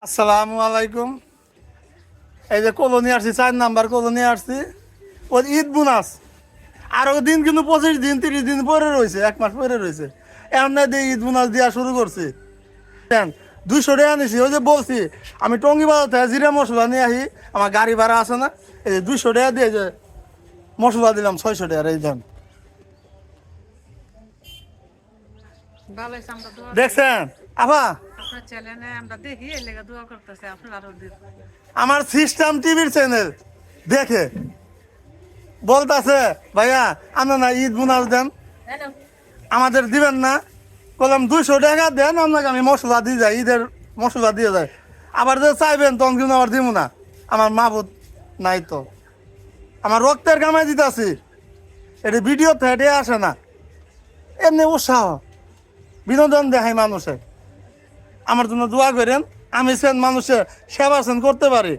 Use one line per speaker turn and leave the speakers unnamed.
আসসালামু আলাইকুম। এই যে কলোনি আসছি, 4 নাম্বার কলোনি আসছি। ওই ঈদ বোনাস আরো দিন কিন্তু 25 দিন 30 দিন পরে রয়েছে, 1 মাস পরে রয়েছে। এমন দিয়ে ঈদ বোনাস দেওয়া শুরু করছি। 200 টাকা নিছি। ওই যে বলছি আমি টঙ্গি বাজার থেকে জিরা মশলা নিয়ে আসি, আমার গাড়ি ভাড়া আছে না, এই যে 200 টাকা দিয়ে যে মশলা দিলাম 600 টাকার। এই দেন,
ভালো হয়েছে, আমরা দোয়া করি।
দেখছেন আবা
আপনার চ্যানেলে আমরা দেখি, এই লেগে দোয়া করতেছে আপনার আরো দিন।
আমার সিস্টেম টিভির চ্যানেল দেখে বলতাছে, ভাইয়া আপনার না ঈদ বোনাস দেন, আমাদের দিবেন না। বললাম 200 টাকা দেন, আপনাকে আমি মশলা দিয়ে যাই, ঈদের মশলা দিয়ে যায়। আবার যে চাইবেন তখন কিন্তু আবার দিব না। আমার মাবুদ নাই তো, আমার রক্তের কামাই দিতেছি, এটা ভিডিও হেঁটে আসে না, এমনি উৎসাহ বিনোদন দেখাই মানুষে। আমার জন্য দোয়া করেন, আমি সেন মানুষের সেবা সেন করতে পারি।